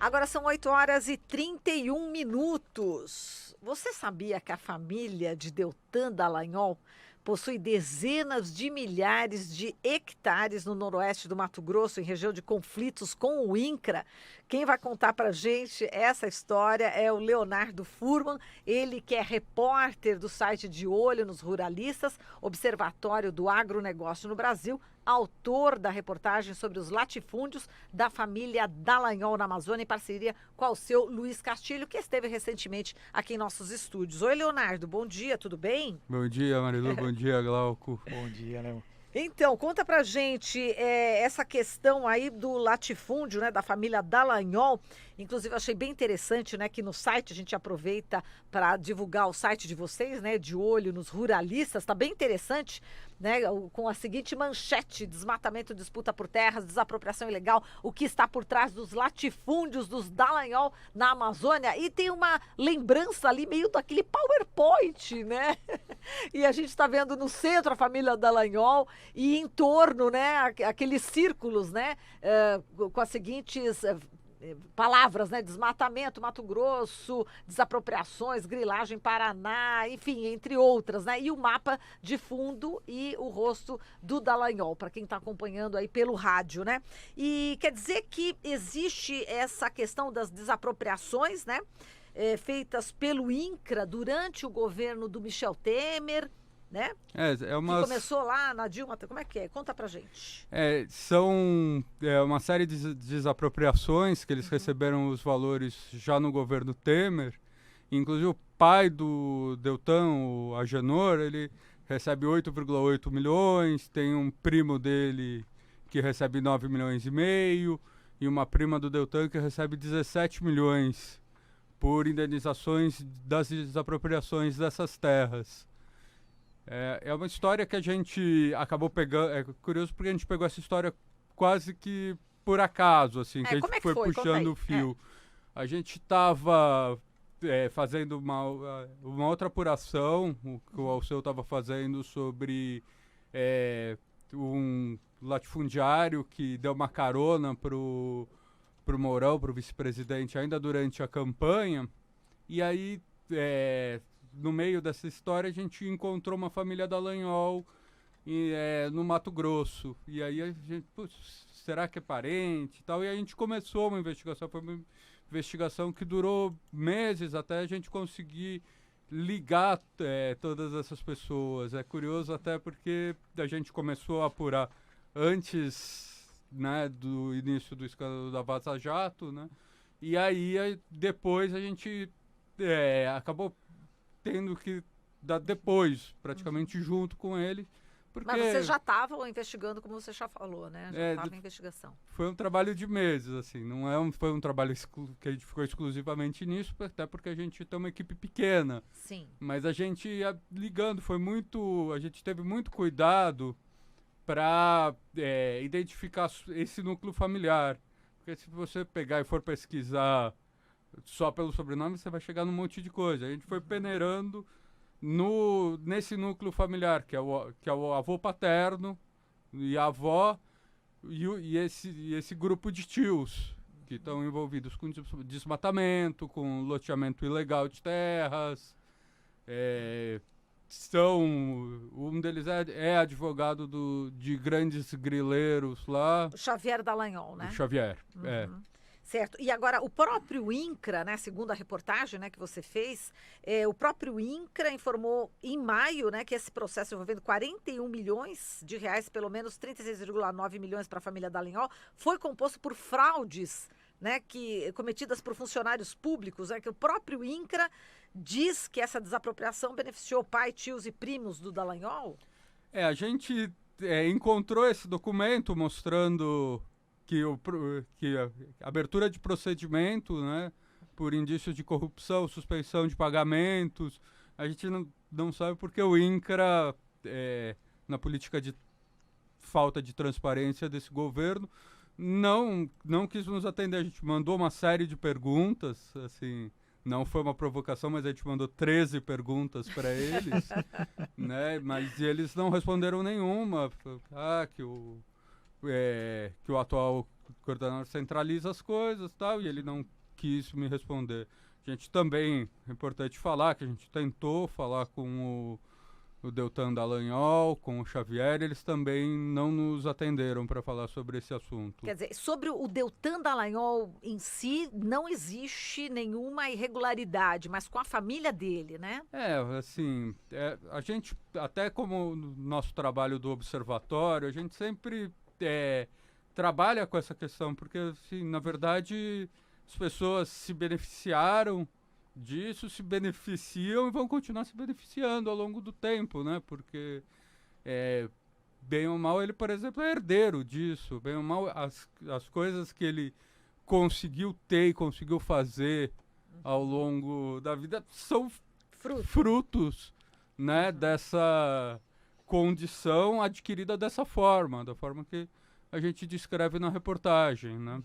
Agora são 8h31. Você sabia que a família de Deltan Dallagnol possui dezenas de milhares de hectares no noroeste do Mato Grosso, em região de conflitos com o INCRA? Quem vai contar para gente essa história é o Leonardo Furman, ele que é repórter do site De Olho nos Ruralistas, Observatório do Agronegócio no Brasil, autor da reportagem sobre os latifúndios da família Dallagnol na Amazônia, em parceria com o seu Luiz Castilho, que esteve recentemente aqui em nossos estúdios. Oi, Leonardo, bom dia, tudo bem? Bom dia, Marilu, bom dia, Glauco. Bom dia, né? Então, conta pra gente essa questão aí do latifúndio, né, da família Dallagnol. Inclusive, achei bem interessante, né, que no site a gente aproveita para divulgar o site de vocês, né, De Olho nos Ruralistas. Tá bem interessante, né, com a seguinte manchete: desmatamento, disputa por terras, desapropriação ilegal, o que está por trás dos latifúndios dos Dallagnol na Amazônia. E tem uma lembrança ali meio daquele PowerPoint, né? E a gente está vendo no centro a família Dallagnol e em torno, né, aqueles círculos, né, com as seguintes palavras, né, desmatamento, Mato Grosso, desapropriações, grilagem, Paraná, enfim, entre outras, né, e o mapa de fundo e o rosto do Dallagnol, para quem está acompanhando aí pelo rádio, né. E quer dizer que existe essa questão das desapropriações, né, feitas pelo INCRA durante o governo do Michel Temer, né? Que começou lá na Dilma. Como é que é? Conta pra gente. São uma série de desapropriações que eles receberam os valores já no governo Temer. Inclusive o pai do Deltan, o Agenor, ele recebe 8,8 milhões, tem um primo dele que recebe 9 milhões e meio e uma prima do Deltan que recebe 17 milhões por indenizações das desapropriações dessas terras. É uma história que a gente acabou pegando. É curioso porque a gente pegou essa história quase que por acaso, assim, que a gente foi puxando o fio. A gente estava fazendo uma outra apuração, que o Alceu estava fazendo sobre um latifundiário que deu uma carona pro Mourão, pro vice-presidente, ainda durante a campanha. E aí, no meio dessa história, a gente encontrou uma família Dallagnol no Mato Grosso. E aí a gente, será que é parente e tal? E aí a gente começou uma investigação. Foi uma investigação que durou meses até a gente conseguir ligar todas essas pessoas. É curioso até porque a gente começou a apurar antes, né, do início do escândalo da Vaza Jato, né? E aí depois a gente acabou tendo que dar depois, praticamente junto com ele. Porque mas vocês já estavam investigando, como você já falou, né? Já estava em investigação. Foi um trabalho de meses, assim. Não foi um trabalho que a gente ficou exclusivamente nisso, até porque a gente tem uma equipe pequena. Sim. Mas a gente ia ligando, a gente teve muito cuidado para identificar esse núcleo familiar. Porque se você pegar e for pesquisar só pelo sobrenome, você vai chegar num monte de coisa. A gente foi peneirando nesse núcleo familiar, que é o avô paterno e a avó e esse grupo de tios que estão envolvidos com desmatamento, com loteamento ilegal de terras. Um deles é advogado de grandes grileiros lá. O Xavier Dallagnol, né? O Xavier, Certo. E agora, o próprio INCRA, né, segundo a reportagem, né, que você fez, o próprio INCRA informou em maio, né, que esse processo envolvendo 41 milhões de reais, pelo menos 36,9 milhões para a família Dallagnol, foi composto por fraudes, né, cometidas por funcionários públicos, né, que o próprio INCRA diz que essa desapropriação beneficiou pai, tios e primos do Dallagnol? A gente encontrou esse documento mostrando que a abertura de procedimento, né, por indícios de corrupção, suspensão de pagamentos, a gente não sabe porque o INCRA, na política de falta de transparência desse governo, não quis nos atender. A gente mandou uma série de perguntas, assim, não foi uma provocação, mas a gente mandou 13 perguntas para eles, né, mas eles não responderam nenhuma. Que o atual coordenador centraliza as coisas e tal, e ele não quis me responder. A gente também, é importante falar que a gente tentou falar com o Deltan Dallagnol, com o Xavier, eles também não nos atenderam para falar sobre esse assunto. Quer dizer, sobre o Deltan Dallagnol em si, não existe nenhuma irregularidade, mas com a família dele, né? Assim, a gente, até como no nosso trabalho do observatório, a gente sempre trabalha com essa questão, porque, assim, na verdade, as pessoas se beneficiaram disso, se beneficiam e vão continuar se beneficiando ao longo do tempo, né? Porque, bem ou mal, ele, por exemplo, é herdeiro disso. Bem ou mal, as coisas que ele conseguiu ter e conseguiu fazer ao longo da vida são frutos, né? Dessa condição adquirida dessa forma, da forma que a gente descreve na reportagem, né?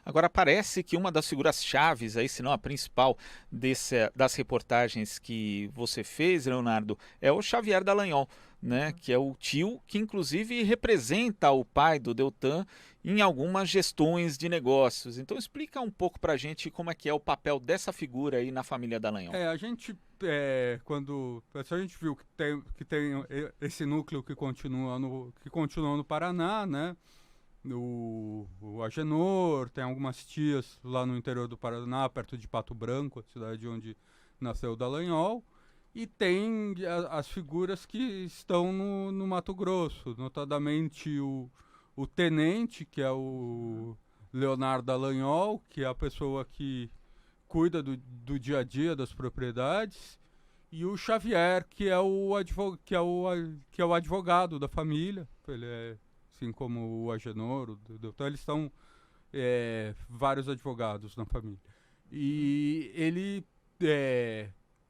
Agora, parece que uma das figuras chaves, aí, se não a principal, das reportagens que você fez, Leonardo, é o Xavier Dallagnol, né? Que é o tio que, inclusive, representa o pai do Deltan em algumas gestões de negócios. Então, explica um pouco pra gente como é que é o papel dessa figura aí na família Dallagnol. A gente, se a gente viu que tem esse núcleo que continua no Paraná, né? O Agenor, tem algumas tias lá no interior do Paraná, perto de Pato Branco, a cidade onde nasceu o Dallagnol, e tem as figuras que estão no Mato Grosso, notadamente o tenente, que é o Leonardo Dallagnol, que é a pessoa que cuida do dia a dia das propriedades, e o Xavier, que é o advogado da família. Ele é, assim como o Agenor, então eles são vários advogados na família. E ele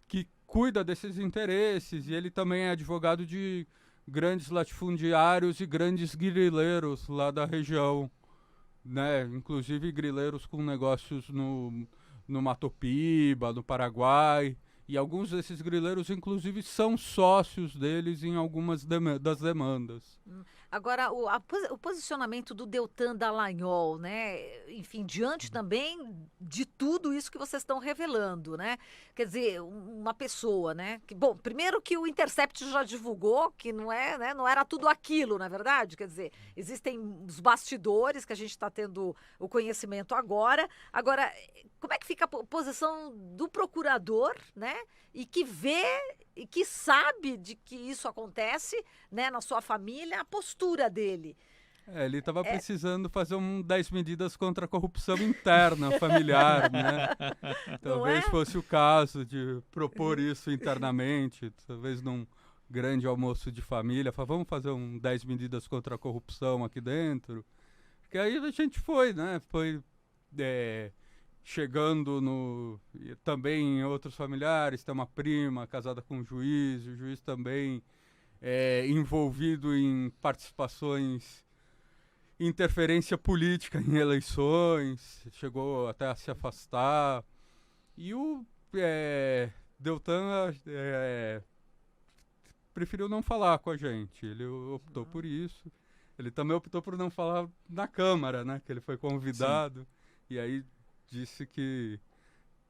que cuida desses interesses, e ele também é advogado de grandes latifundiários e grandes grileiros lá da região, né? Inclusive grileiros com negócios no Mato Piba, no Paraguai. E alguns desses grileiros, inclusive, são sócios deles em algumas das demandas. Agora, o posicionamento do Deltan Dallagnol, né? Enfim, diante também de tudo isso que vocês estão revelando, né? Quer dizer, uma pessoa, né? Bom, primeiro que o Intercept já divulgou que não era tudo aquilo, na verdade. Quer dizer, existem os bastidores que a gente está tendo o conhecimento agora. Agora, como é que fica a posição do procurador, né? E que vê e que sabe de que isso acontece, né, na sua família, a postura dele. Ele estava precisando fazer 10 medidas contra a corrupção interna familiar, né? Talvez fosse o caso de propor isso internamente, talvez num grande almoço de família, vamos fazer 10 medidas contra a corrupção aqui dentro. Porque aí a gente foi, né? Chegando também em outros familiares, tem uma prima casada com um juiz, o juiz também envolvido em participações, interferência política em eleições, chegou até a se afastar. E o Deltan preferiu não falar com a gente, ele optou por isso. Ele também optou por não falar na Câmara, né, que ele foi convidado. Sim. E aí disse que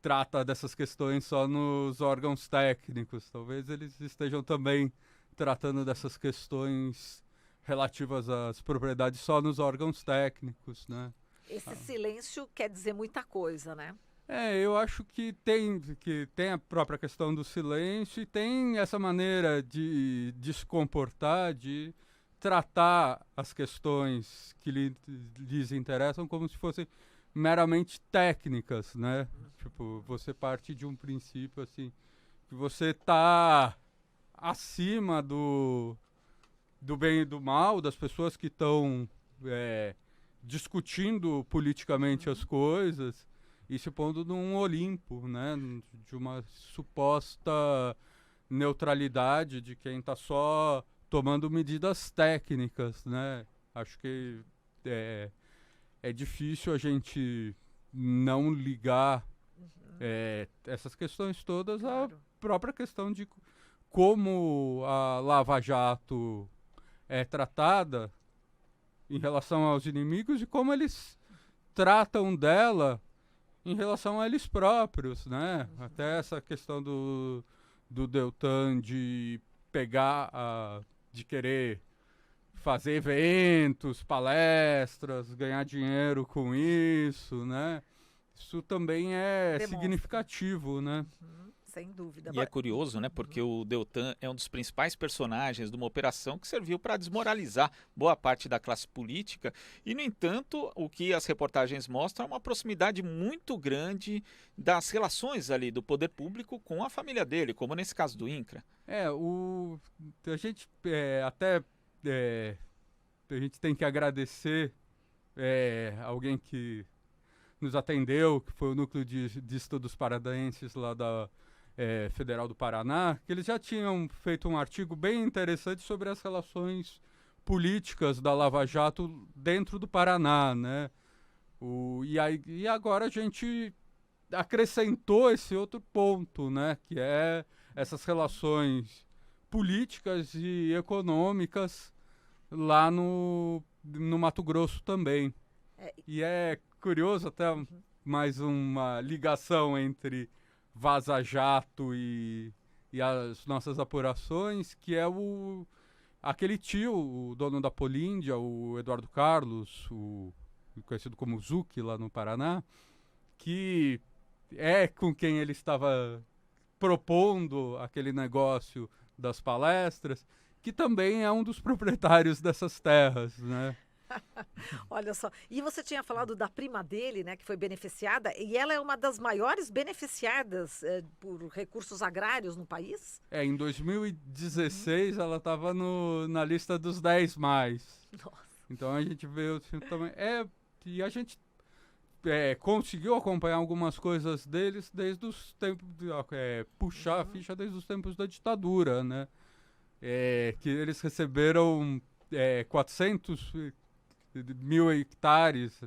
trata dessas questões só nos órgãos técnicos. Talvez eles estejam também tratando dessas questões relativas às propriedades só nos órgãos técnicos, né? Esse silêncio quer dizer muita coisa, né? Eu acho que tem a própria questão do silêncio e tem essa maneira de se comportar, de tratar as questões que lhes interessam como se fossem meramente técnicas, né? Tipo, você parte de um princípio, assim, que você está acima do bem e do mal, das pessoas que estão discutindo politicamente as coisas e se pondo num Olimpo, né? De uma suposta neutralidade de quem está só tomando medidas técnicas, né? Acho que é difícil a gente não ligar essas questões todas à própria questão de como a Lava Jato é tratada em relação aos inimigos e como eles tratam dela em relação a eles próprios, né? Até essa questão do Deltan de de querer fazer eventos, palestras, ganhar dinheiro com isso, né? Isso também é Demonstra. significativo, né? Sem dúvida. E é curioso, né? Porque o Deltan é um dos principais personagens de uma operação que serviu para desmoralizar boa parte da classe política. E, no entanto, o que as reportagens mostram é uma proximidade muito grande das relações ali do poder público com a família dele, como nesse caso do INCRA. A gente a gente tem que agradecer alguém que nos atendeu, que foi o Núcleo de Estudos Paranaenses lá da Federal do Paraná, que eles já tinham feito um artigo bem interessante sobre as relações políticas da Lava Jato dentro do Paraná, né? E agora a gente acrescentou esse outro ponto, né? Que é essas relações políticas e econômicas lá no Mato Grosso também. E é curioso até mais uma ligação entre Vaza Jato e as nossas apurações, que é aquele tio, o dono da Políndia, o Eduardo Carlos, conhecido como Zucchi lá no Paraná, que é com quem ele estava propondo aquele negócio das palestras, que também é um dos proprietários dessas terras, né? Olha só, e você tinha falado da prima dele, né, que foi beneficiada, e ela é uma das maiores beneficiadas por recursos agrários no país? Em 2016 ela estava na lista dos 10 mais. Nossa. Então a gente vê também. E a gente conseguiu acompanhar algumas coisas deles desde os tempos puxar a ficha desde os tempos da ditadura, né? Que eles receberam 400 mil hectares,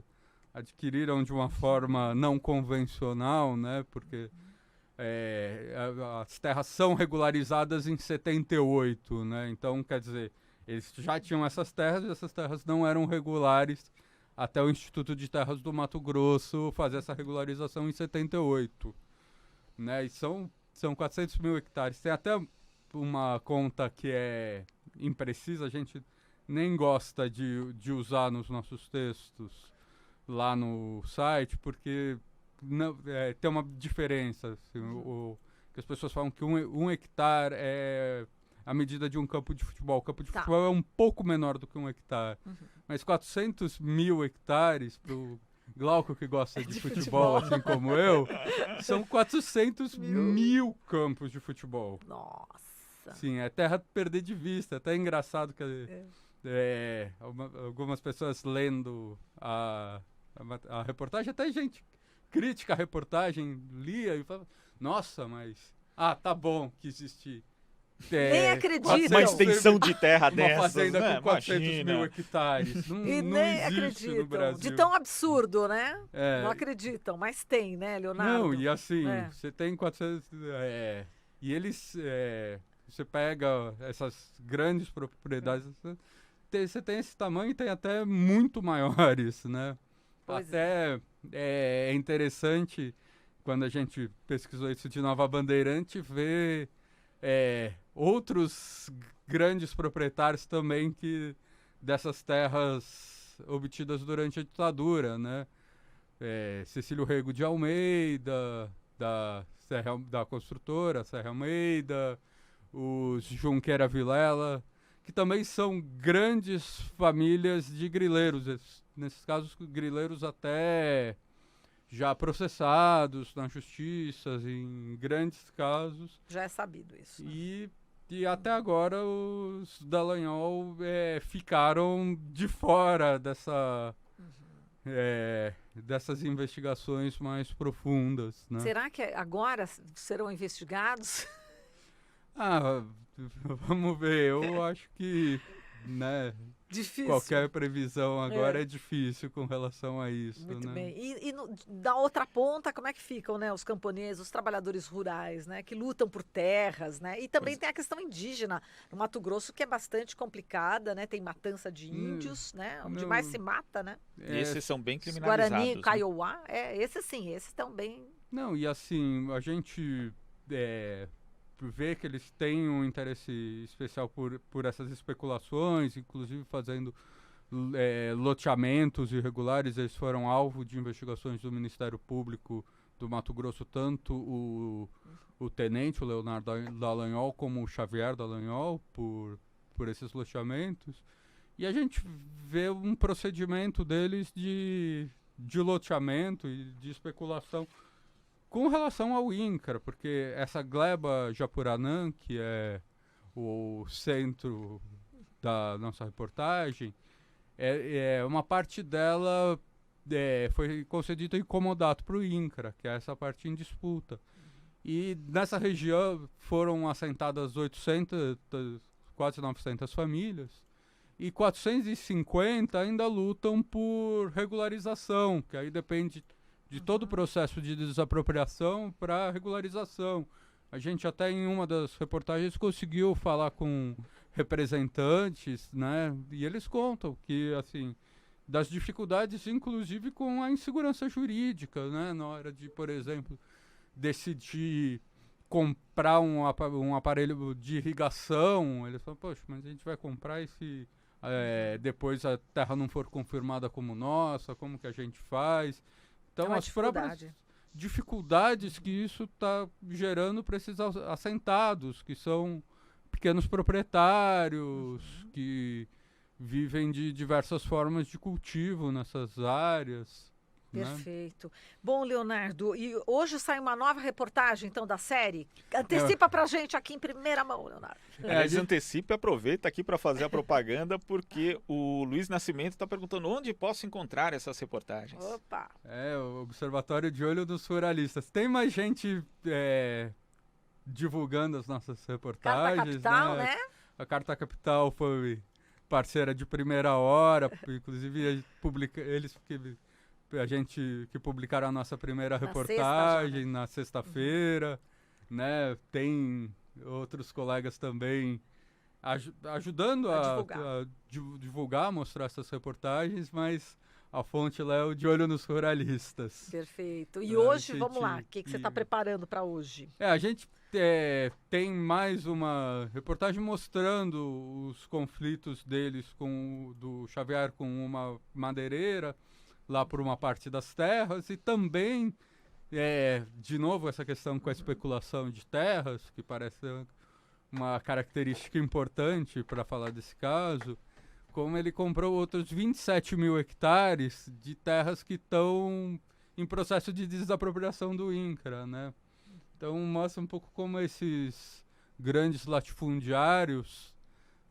adquiriram de uma forma não convencional, né? Porque as terras são regularizadas em 78, né? Então, quer dizer, eles já tinham essas terras e essas terras não eram regulares até o Instituto de Terras do Mato Grosso fazer essa regularização em 78, né? E são 400 mil hectares. Tem até uma conta que é imprecisa, a gente nem gosta de usar nos nossos textos lá no site, porque tem uma diferença. Assim, que as pessoas falam que um hectare é a medida de um campo de futebol. O campo de futebol é um pouco menor do que um hectare. Mas 400 mil hectares para o Glauco, que gosta de futebol, assim como eu, são 400 mil campos de futebol. Nossa! Sim, é terra perder de vista. Até engraçado que algumas pessoas lendo a reportagem, até gente crítica a reportagem, lia e falava, nossa, mas... tá bom que existe... nem acredito. Uma extensão de terra dessas, uma fazenda né? com 400 Imagina. mil hectares. Não nem existe acreditam. no Brasil. De tão absurdo, né? Não acreditam, mas tem, né, Leonardo? Não, e assim, você tem 400... e eles... você pega essas grandes propriedades... Você tem esse tamanho e tem até muito maiores, né? Pois até é interessante, quando a gente pesquisou isso de Nova Bandeirante, ver outros grandes proprietários também dessas terras obtidas durante a ditadura, né? Cecílio Rego de Almeida, da construtora Serra Almeida, os Junqueira Vilela, que também são grandes famílias de grileiros, nesses casos grileiros até já processados na justiça, em grandes casos. Já é sabido isso. E até agora os Dallagnol ficaram de fora dessas investigações mais profundas, né? Será que agora serão investigados? Vamos ver, eu acho que, né, Difícil. qualquer previsão agora é difícil com relação a isso, Muito né? bem. Da outra ponta, como é que ficam, né, os camponeses, os trabalhadores rurais, né, que lutam por terras, né? E também tem a questão indígena no Mato Grosso, que é bastante complicada, né? Tem matança de índios, né? Onde não. mais se mata, né? Esses são bem Os criminalizados. Guarani, né? Kaiowá, esses sim, esses estão bem... Não, e assim, a gente vê que eles têm um interesse especial por essas especulações, inclusive fazendo loteamentos irregulares. Eles foram alvo de investigações do Ministério Público do Mato Grosso, tanto o tenente, o Leonardo Dallagnol, como o Xavier Dallagnol, por esses loteamentos. E a gente vê um procedimento deles de loteamento e de especulação com relação ao INCRA, porque essa gleba Japuranã, que é o centro da nossa reportagem, uma parte dela foi concedida em comodato para o INCRA, que é essa parte em disputa. E nessa região foram assentadas 800, quase 900 famílias, e 450 ainda lutam por regularização, que aí depende de todo o processo de desapropriação para regularização. A gente até em uma das reportagens conseguiu falar com representantes, né? E eles contam que, assim, das dificuldades, inclusive com a insegurança jurídica, né? Na hora de, por exemplo, decidir comprar um aparelho de irrigação, eles falam, poxa, mas a gente vai comprar e se depois a terra não for confirmada como nossa, como que a gente faz? Então, as próprias dificuldades que isso está gerando para esses assentados, que são pequenos proprietários, que vivem de diversas formas de cultivo nessas áreas. Perfeito. Né? Bom, Leonardo, e hoje sai uma nova reportagem, então, da série. Antecipa pra gente aqui em primeira mão, Leonardo. Mas antecipa e aproveita aqui para fazer a propaganda, porque o Luiz Nascimento está perguntando onde posso encontrar essas reportagens. Opa! O Observatório de Olho dos Ruralistas. Tem mais gente divulgando as nossas reportagens. Carta Capital, né? A Carta Capital foi parceira de primeira hora, inclusive a gente que publicaram a nossa primeira reportagem na sexta-feira, né? Tem outros colegas também ajudando a divulgar, mostrar essas reportagens, mas a fonte lá é o De Olho nos Ruralistas. Perfeito. E hoje, vamos lá, o que você está preparando para hoje? A gente tem mais uma reportagem mostrando os conflitos deles do Xavier com uma madeireira, lá por uma parte das terras, e também, de novo, essa questão com a especulação de terras, que parece uma característica importante para falar desse caso, como ele comprou outros 27 mil hectares de terras que estão em processo de desapropriação do INCRA, né? Então mostra um pouco como esses grandes latifundiários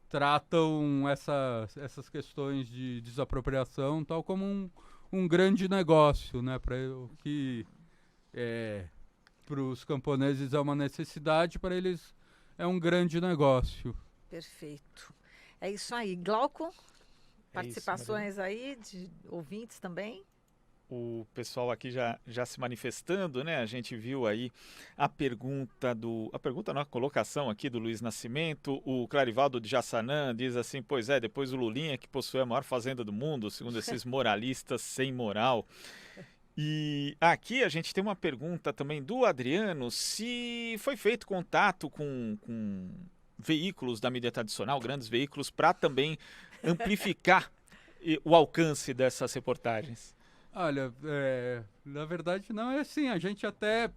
tratam essas questões de desapropriação tal como um grande negócio, né? Para os camponeses é uma necessidade, para eles é um grande negócio. Perfeito. É isso aí. Glauco, participações aí de ouvintes também? O pessoal aqui já se manifestando, né? A gente viu aí a colocação aqui do Luiz Nascimento. O Clarivaldo de Jaçanã diz assim, pois depois o Lulinha que possui a maior fazenda do mundo, segundo esses moralistas sem moral. E aqui a gente tem uma pergunta também do Adriano, se foi feito contato com veículos da mídia tradicional, grandes veículos, para também amplificar o alcance dessas reportagens. Olha, na verdade não é assim, a gente até,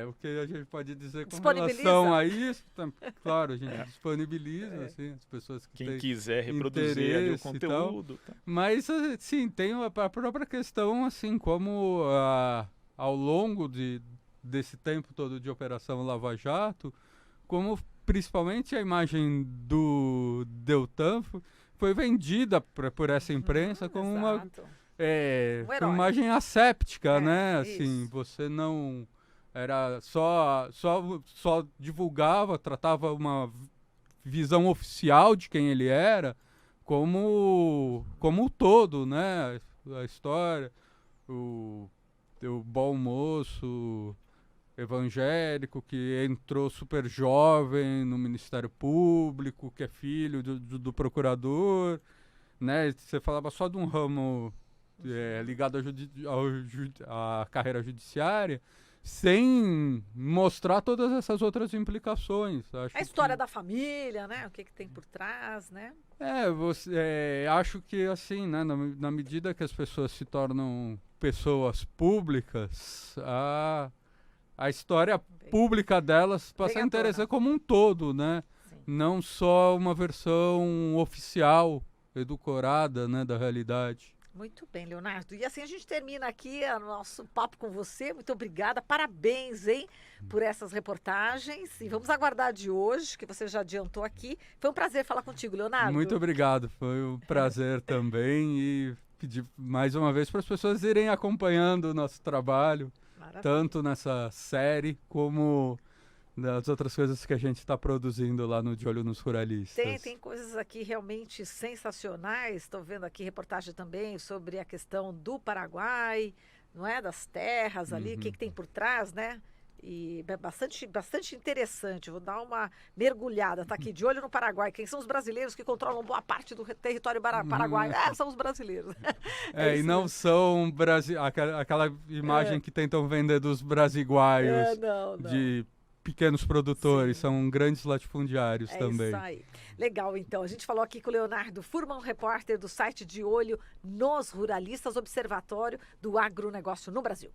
o que a gente pode dizer com relação a isso, claro, a gente disponibiliza, assim, as pessoas que quem quiser reproduzir ali o conteúdo. Tá. Mas, sim, tem a própria questão, assim, como ao longo desse tempo todo de Operação Lava Jato, como principalmente a imagem do Deltan foi vendida por essa imprensa como uma imagem asséptica, né? Assim, você não era só divulgava, tratava uma visão oficial de quem ele era, como o todo, né? A história, o bom moço evangélico que entrou super jovem no Ministério Público, que é filho do procurador, né? Você falava só de um ramo ligado à carreira judiciária, sem mostrar todas essas outras implicações. Acho A história da família, né? O que tem por trás, né? Acho que assim, né, na medida que as pessoas se tornam pessoas públicas, a história pública delas passa a interessar como um todo, né? Sim. Não só uma versão oficial, edulcorada, né, da realidade. Muito bem, Leonardo. E assim a gente termina aqui o nosso papo com você. Muito obrigada. Parabéns, hein, por essas reportagens. E vamos aguardar de hoje, que você já adiantou aqui. Foi um prazer falar contigo, Leonardo. Muito obrigado. Foi um prazer também. E pedir mais uma vez para as pessoas irem acompanhando o nosso trabalho, tanto nessa série como das outras coisas que a gente está produzindo lá no De Olho nos Ruralistas. Tem coisas aqui realmente sensacionais. Estou vendo aqui reportagem também sobre a questão do Paraguai, não é? Das terras ali, o que tem por trás, né? E é bastante interessante. Vou dar uma mergulhada. Tá aqui, De Olho no Paraguai. Quem são os brasileiros que controlam boa parte do território paraguaio? São os brasileiros. E não são aquela imagem que tentam vender dos brasiguaios, não. de pequenos produtores, são grandes latifundiários também. Isso aí. Legal, então. A gente falou aqui com o Leonardo Furman, repórter do site De Olho nos Ruralistas, Observatório do Agronegócio no Brasil.